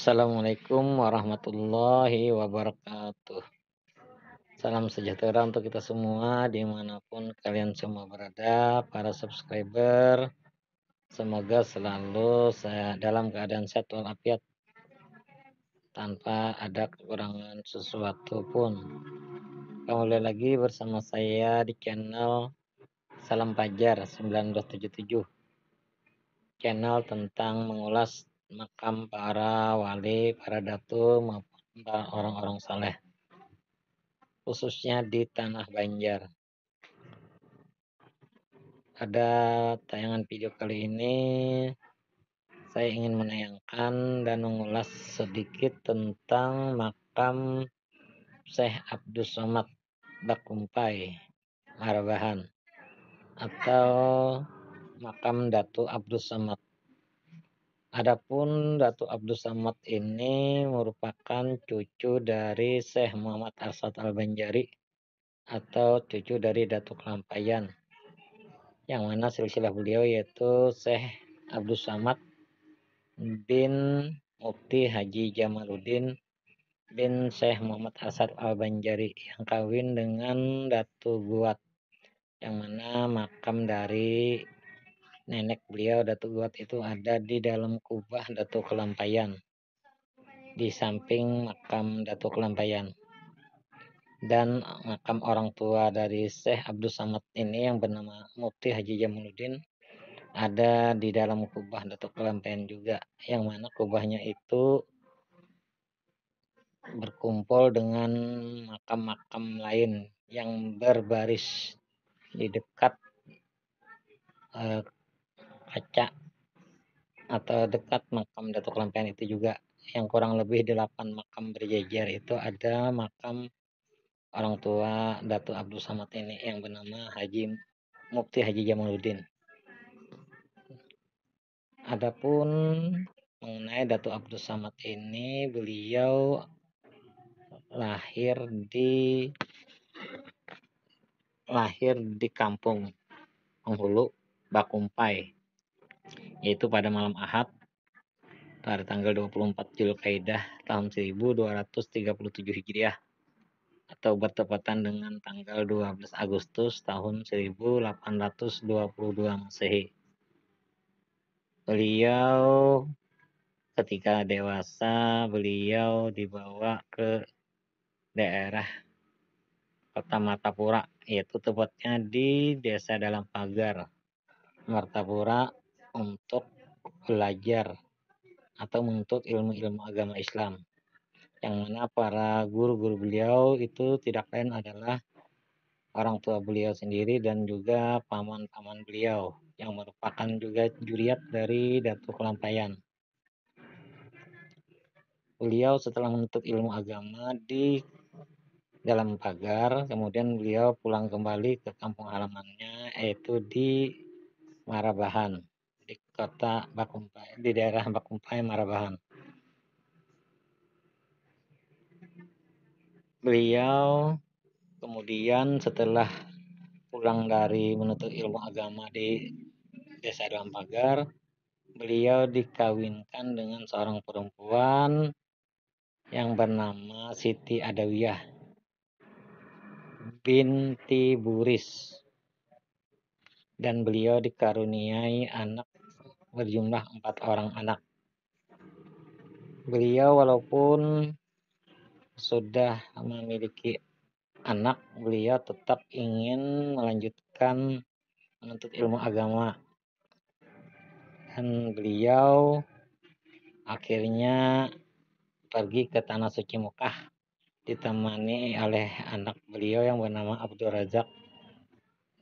Assalamualaikum warahmatullahi wabarakatuh. Salam sejahtera untuk kita semua dimanapun kalian semua berada, para subscriber. Semoga selalu dalam keadaan sehat walafiat tanpa ada kekurangan sesuatu pun. Kembali lagi bersama saya di channel Salam Fajar 1977. Channel tentang mengulas makam para wali, para datu maupun para orang-orang saleh, khususnya di tanah Banjar. Pada tayangan video kali ini saya ingin menayangkan dan mengulas sedikit tentang makam Syekh Abdus Somad Bakumpai Marabahan atau makam Datu Abdus Somad. Adapun Datu Abdus Somad ini merupakan cucu dari Syekh Muhammad Arsad Al-Banjari atau cucu dari Datu Kelampayan, yang mana silsilah beliau yaitu Syekh Abdus Somad bin Mufti Haji Jamaluddin bin Syekh Muhammad Arsad Al-Banjari yang kawin dengan Datu Guat, yang mana makam dari nenek beliau Datu Guat itu ada di dalam kubah Datu Kelampayan, di samping makam Datu Kelampayan. Dan makam orang tua dari Syekh Abdus Somad ini yang bernama Mufti Haji Jamaluddin ada di dalam kubah Datu Kelampayan juga, yang mana kubahnya itu berkumpul dengan makam-makam lain yang berbaris di dekat kaca atau dekat makam Datu Kelampayan itu juga, yang kurang lebih 8 makam berjejer. Itu ada makam orang tua Datu Abdus Somad ini yang bernama Mufti Haji Jamaluddin. Adapun mengenai Datu Abdus Somad ini, beliau lahir di kampung Penghulu Bakumpai, yaitu pada malam Ahad pada tanggal 24 Zulkaidah tahun 1237 Hijriah atau bertepatan dengan tanggal 12 Agustus tahun 1822 Masehi. Beliau ketika dewasa, beliau dibawa ke daerah Kota Martapura, yaitu tepatnya di Desa Dalam Pagar, Martapura, untuk belajar atau menuntut ilmu-ilmu agama Islam, yang mana para guru-guru beliau itu tidak lain adalah orang tua beliau sendiri dan juga paman-paman beliau yang merupakan juga juriat dari Datu Kelampayan. Beliau setelah menuntut ilmu agama di Dalam Pagar, kemudian beliau pulang kembali ke kampung halamannya, yaitu di Marabahan, di kota Bakumpai, di daerah Bakumpai Marabahan. Beliau kemudian setelah pulang dari menuntut ilmu agama di Desa Dalam Pagar, beliau dikawinkan dengan seorang perempuan yang bernama Siti Adawiyah binti Buris, dan beliau dikaruniai anak berjumlah 4 orang anak. Beliau walaupun sudah memiliki anak, beliau tetap ingin melanjutkan menuntut ilmu agama, dan beliau akhirnya pergi ke Tanah Suci Mekah ditemani oleh anak beliau yang bernama Abdul Razak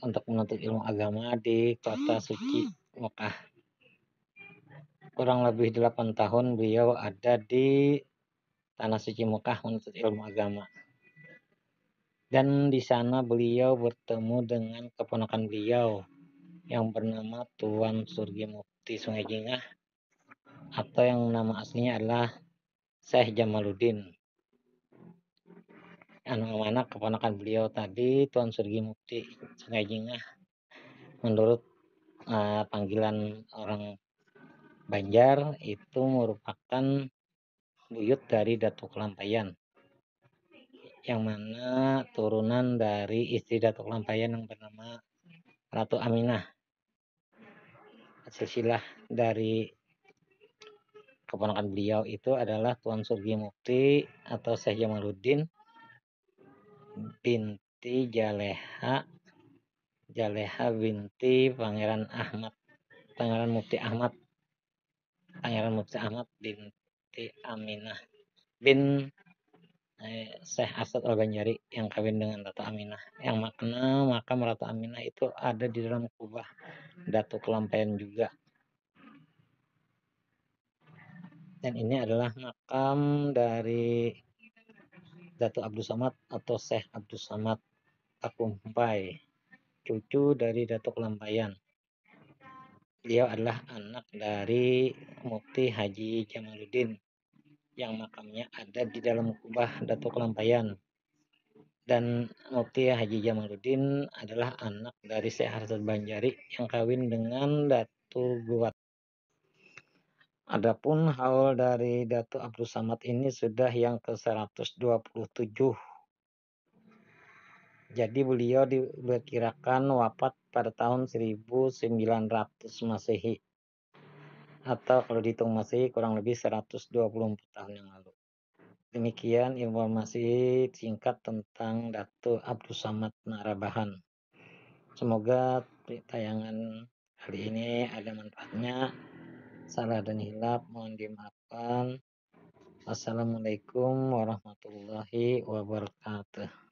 untuk menuntut ilmu agama di kota suci Mekah. Kurang lebih 8 tahun beliau ada di Tanah Suci Mekah menuntut ilmu agama. Dan di sana beliau bertemu dengan keponakan beliau yang bernama Tuan Surgi Mufti Sungai Jingah, atau yang nama aslinya adalah Syekh Jamaluddin. Yang mana keponakan beliau tadi, Tuan Surgi Mufti Sungai Jingah, menurut panggilan orang Banjar itu merupakan buyut dari Datuk Lampayan, yang mana turunan dari istri Datuk Lampayan yang bernama Ratu Aminah. Silsilah dari keponakan beliau itu adalah Tuan Surgi Mukti atau Syekh Jamaluddin binti Jaleha binti Pangeran Mufti Ahmad binti Aminah bin Syekh Asad Al-Banjari yang kawin dengan Ratu Aminah, yang makna makam Ratu Aminah itu ada di dalam kubah Datuk Lampayan juga. Dan ini adalah makam dari Datuk Abdul Samad atau Syekh Abdul Samad Akumpai, cucu dari Datuk Lampayan. Beliau adalah anak dari Mufti Haji Jamaluddin yang makamnya ada di dalam kubah Datuk Lampayan. Dan Mufti Haji Jamaluddin adalah anak dari Syekh Asad Banjari yang kawin dengan Datu Guat. Adapun haul dari Datu Abdul Samad ini sudah yang ke-127. Jadi beliau diperkirakan wafat pada tahun 1900 Masehi. Atau kalau dihitung Masehi kurang lebih 124 tahun yang lalu. Demikian informasi singkat tentang Datu Abdul Samad Narabahan. Semoga tayangan kali ini ada manfaatnya. Salah dan hilaf mohon dimaafkan. Assalamualaikum warahmatullahi wabarakatuh.